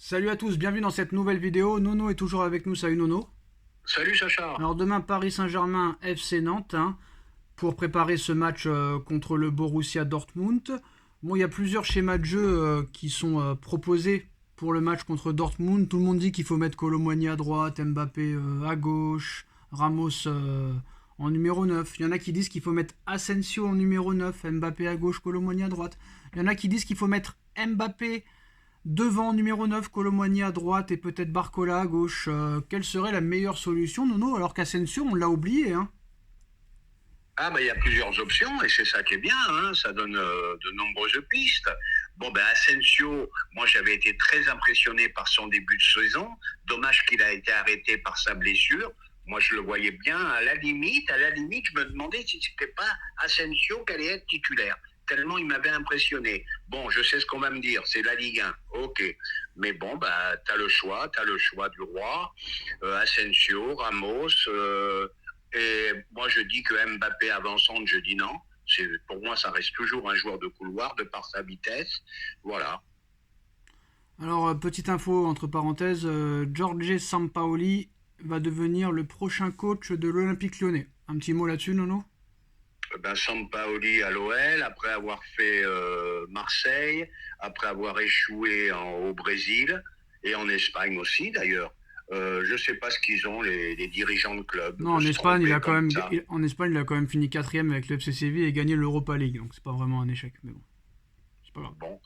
Salut à tous, bienvenue dans cette nouvelle vidéo. Nono est toujours avec nous, salut Nono. Salut Sacha. Alors demain Paris Saint-Germain FC Nantes pour préparer ce match contre le Borussia Dortmund. Bon, il y a plusieurs schémas de jeu qui sont proposés pour le match contre Dortmund. Tout le monde dit qu'il faut mettre Kolo Muani à droite, Mbappé à gauche, Ramos en numéro 9. Il y en a qui disent qu'il faut mettre Asensio en numéro 9, Mbappé à gauche, Kolo Muani à droite. Il y en a qui disent qu'il faut mettre Mbappé devant numéro 9, Kolo Muani à droite et peut-être Barcola à gauche. Quelle serait la meilleure solution, Nono, alors qu'Asensio, on l'a oublié, hein? Ah bah il y a plusieurs options et c'est ça qui est bien, hein, ça donne de nombreuses pistes. Bon ben Asensio, moi j'avais été très impressionné par son début de saison. Dommage qu'il a été arrêté par sa blessure. Moi je le voyais bien à la limite, je me demandais si c'était pas Asensio qui allait être titulaire. Tellement il m'avait impressionné. Bon, je sais ce qu'on va me dire, c'est la Ligue 1, ok. Mais bon, bah t'as le choix du roi, Asensio, Ramos. Et moi, je dis que Mbappé avançante, je dis non. Pour moi, ça reste toujours un joueur de couloir de par sa vitesse. Voilà. Alors, petite info entre parenthèses, Jorge Sampaoli va devenir le prochain coach de l'Olympique Lyonnais. Un petit mot là-dessus, Nono? Ben, Sampaoli à l'OL, après avoir fait Marseille, après avoir échoué au Brésil et en Espagne aussi d'ailleurs. Je ne sais pas ce qu'ils ont, les dirigeants de club, Non, de en se Espagne, tromper comme ça. en Espagne, il a quand même fini quatrième avec le FC Séville et gagné l'Europa League, donc c'est pas vraiment un échec, mais bon, c'est pas grave. Bon,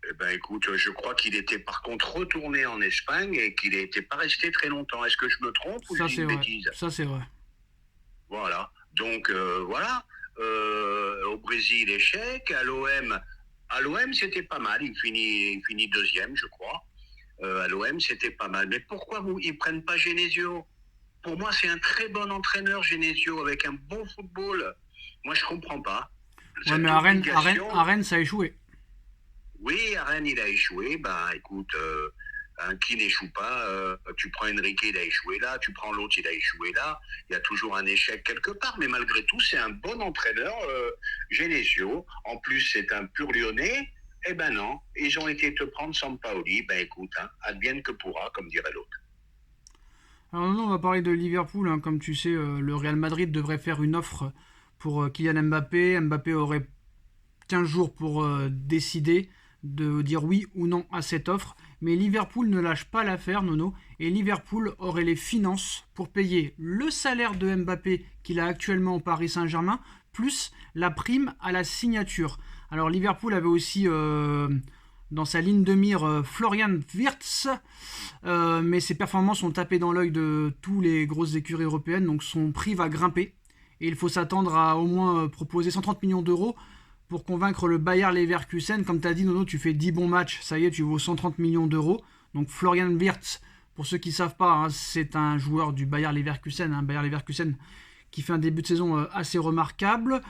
eh ben écoute, je crois qu'il était par contre retourné en Espagne et qu'il n'était pas resté très longtemps. Est-ce que je me trompe ou je Ça dis c'est une vrai, bêtise? ça c'est vrai. Voilà. Donc voilà. Au Brésil, échec. À l'OM, c'était pas mal. Il finit deuxième, je crois. À l'OM, c'était pas mal. Mais pourquoi ils prennent pas Genesio? Pour moi, c'est un très bon entraîneur, Genesio, avec un bon football. Moi, je comprends pas. Ouais, mais Cette obligation. À Rennes, ça a échoué. Oui, à Rennes, il a échoué. Ben, écoute, qui n'échoue pas, tu prends Enrique, il a échoué là, tu prends l'autre, il a échoué là. Il y a toujours un échec quelque part, mais malgré tout, c'est un bon entraîneur, Genesio. En plus, c'est un pur Lyonnais. Eh ben non, ils ont été te prendre Sampaoli. Ben écoute, hein, advienne que pourra, comme dirait l'autre. Alors Nono, on va parler de Liverpool, hein. Comme tu sais, le Real Madrid devrait faire une offre pour Kylian Mbappé. Mbappé aurait 15 jours pour décider de dire oui ou non à cette offre. Mais Liverpool ne lâche pas l'affaire, Nono. Et Liverpool aurait les finances pour payer le salaire de Mbappé qu'il a actuellement au Paris Saint-Germain, plus la prime à la signature. Alors Liverpool avait aussi dans sa ligne de mire Florian Wirtz, mais ses performances sont tapées dans l'œil de tous les grosses écuries européennes, donc son prix va grimper. Et il faut s'attendre à au moins proposer 130 millions d'euros pour convaincre le Bayer Leverkusen. Comme tu as dit, Nono, tu fais 10 bons matchs, ça y est, tu vaux 130 millions d'euros. Donc Florian Wirtz, pour ceux qui ne savent pas, hein, c'est un joueur du Bayer Leverkusen. Bayer Leverkusen qui fait un début de saison assez remarquable.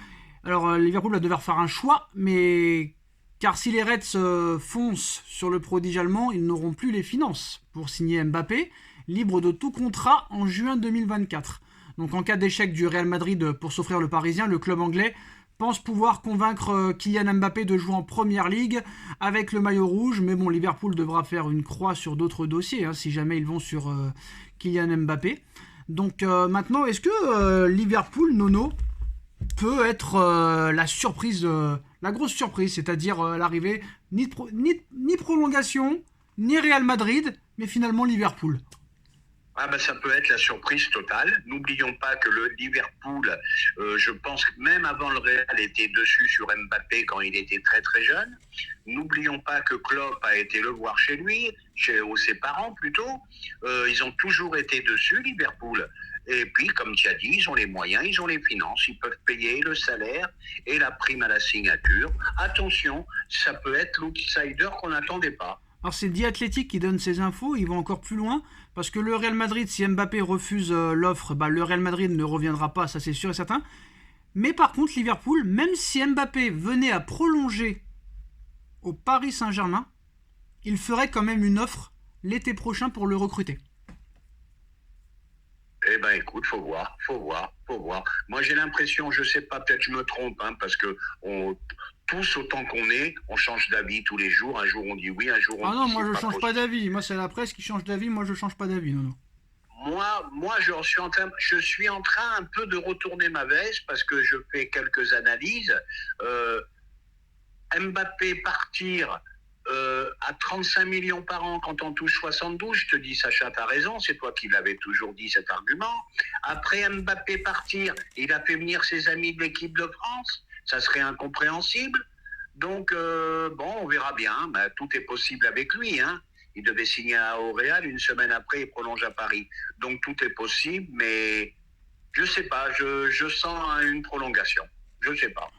Alors Liverpool va devoir faire un choix, mais car si les Reds foncent sur le prodige allemand, ils n'auront plus les finances pour signer Mbappé, libre de tout contrat en juin 2024. Donc en cas d'échec du Real Madrid pour s'offrir le Parisien, le club anglais pense pouvoir convaincre Kylian Mbappé de jouer en Première Ligue avec le maillot rouge. Mais bon, Liverpool devra faire une croix sur d'autres dossiers si jamais ils vont sur Kylian Mbappé. Donc maintenant, est-ce que Liverpool, Nono, peut être la surprise, la grosse surprise, c'est-à-dire l'arrivée ni prolongation, ni Real Madrid, mais finalement Liverpool? Ah ben ça peut être la surprise totale. N'oublions pas que le Liverpool, je pense que même avant le Real, était dessus sur Mbappé quand il était très très jeune. N'oublions pas que Klopp a été le voir chez lui, chez ses parents plutôt. Ils ont toujours été dessus, Liverpool. Et puis, comme tu as dit, ils ont les moyens, ils ont les finances, ils peuvent payer le salaire et la prime à la signature. Attention, ça peut être l'outsider qu'on n'attendait pas. Alors c'est The Athletic qui donne ces infos, ils vont encore plus loin, parce que le Real Madrid, si Mbappé refuse l'offre, bah, le Real Madrid ne reviendra pas, ça c'est sûr et certain. Mais par contre, Liverpool, même si Mbappé venait à prolonger au Paris Saint-Germain, il ferait quand même une offre l'été prochain pour le recruter. Eh ben écoute, faut voir, faut voir, faut voir. Moi j'ai l'impression, je sais pas, peut-être je me trompe, hein, parce que tous, autant qu'on est, on change d'avis tous les jours. Un jour on dit oui, un jour on Ah non, dit moi c'est je pas change pas possible. d'avis. Moi c'est la presse qui change d'avis, moi je change pas d'avis, non, non. Moi, je suis en train un peu de retourner ma veste parce que je fais quelques analyses. Euh, Mbappé partir à 35 millions par an quand on touche 72, je te dis, Sacha, tu as raison, c'est toi qui l'avais toujours dit cet argument. Après Mbappé partir, il a fait venir ses amis de l'équipe de France, ça serait incompréhensible. Donc, bon, on verra bien. Ben, tout est possible avec lui. Hein. Il devait signer au Real, une semaine après, il prolonge à Paris. Donc, tout est possible, mais je sais pas, je sens une prolongation. Je sais pas.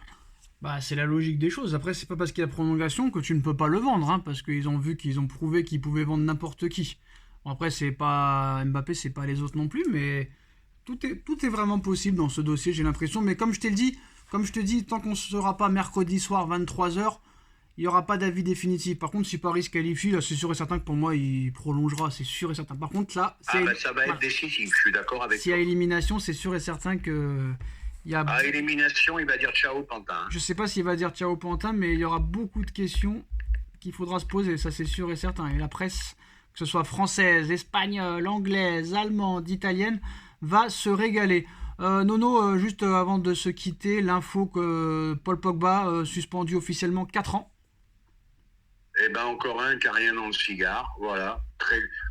Bah, c'est la logique des choses. Après, c'est pas parce qu'il y a prolongation que tu ne peux pas le vendre, hein, parce qu'ils ont vu qu'ils ont prouvé qu'ils pouvaient vendre n'importe qui. Bon, après, c'est pas Mbappé, c'est pas les autres non plus, mais tout est vraiment possible dans ce dossier, j'ai l'impression. Mais comme je te dis, tant qu'on ne sera pas mercredi soir 23 h, il n'y aura pas d'avis définitif. Par contre, si Paris se qualifie, là, c'est sûr et certain que pour moi, il prolongera, c'est sûr et certain. Par contre, là, Ah ben, ça va être voilà. décisif, je suis d'accord avec S'il y a toi. élimination, c'est sûr et certain que il y a À élimination, il va dire ciao, Pantin. je sais pas s'il va dire ciao Pantin, mais il y aura beaucoup de questions qu'il faudra se poser, ça c'est sûr et certain. Et la presse, que ce soit française, espagnole, anglaise, allemande, italienne, va se régaler. Nono, juste avant de se quitter, l'info que Paul Pogba suspendu officiellement 4 ans. Eh ben, encore un qui n'a rien dans le cigare, voilà.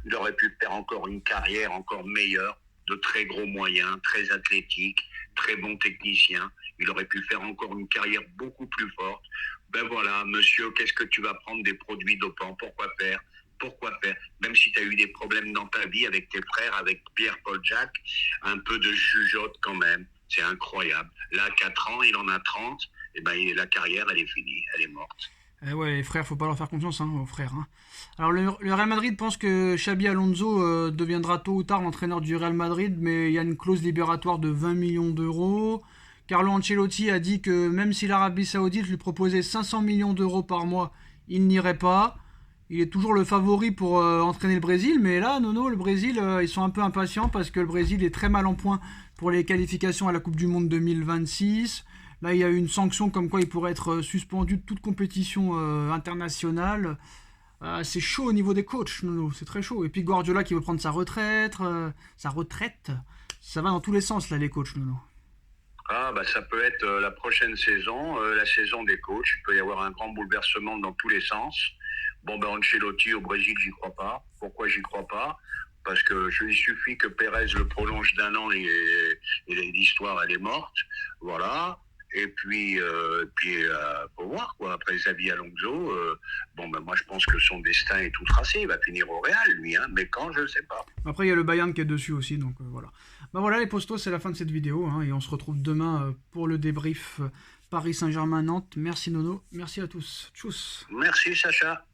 Il aurait pu faire encore une carrière encore meilleure, de très gros moyens, très athlétique, très bon technicien. Il aurait pu faire encore une carrière beaucoup plus forte. Ben voilà, monsieur, qu'est-ce que tu vas prendre des produits dopants? Pourquoi faire? Pourquoi faire? Même si tu as eu des problèmes dans ta vie avec tes frères, avec Pierre-Paul Jacques, un peu de jugeote quand même. C'est incroyable. Là, 4 ans, il en a 30. Et ben, la carrière, elle est finie, elle est morte. Ouais, les frères, faut pas leur faire confiance, hein, aux frères. Hein. Alors, le Real Madrid pense que Xabi Alonso deviendra tôt ou tard l'entraîneur du Real Madrid, mais il y a une clause libératoire de 20 millions d'euros. Carlo Ancelotti a dit que même si l'Arabie Saoudite lui proposait 500 millions d'euros par mois, il n'irait pas. Il est toujours le favori pour entraîner le Brésil, mais là, Nono, le Brésil, ils sont un peu impatients parce que le Brésil est très mal en point pour les qualifications à la Coupe du Monde 2026. Là, il y a eu une sanction comme quoi il pourrait être suspendu de toute compétition internationale. C'est chaud au niveau des coachs, Nono, c'est très chaud. Et puis Guardiola qui veut prendre sa retraite. Ça va dans tous les sens, là, les coachs, Nono. Ah, bah, ça peut être la prochaine saison, la saison des coachs. Il peut y avoir un grand bouleversement dans tous les sens. Bon, ben Ancelotti au Brésil, j'y crois pas. Pourquoi j'y crois pas? Parce que il suffit que Pérez le prolonge d'1 an et l'histoire, elle est morte. Voilà. Et puis, faut voir, quoi. Après Xabi Alonso, bon, ben moi, je pense que son destin est tout tracé. Il va finir au Real, lui, hein. Mais quand, je ne sais pas. Après, il y a le Bayern qui est dessus aussi, donc voilà. Bah voilà, les postos, c'est la fin de cette vidéo, hein, et on se retrouve demain pour le débrief Paris Saint-Germain-Nantes. Merci Nono, merci à tous. Tchuss. Merci, Sacha.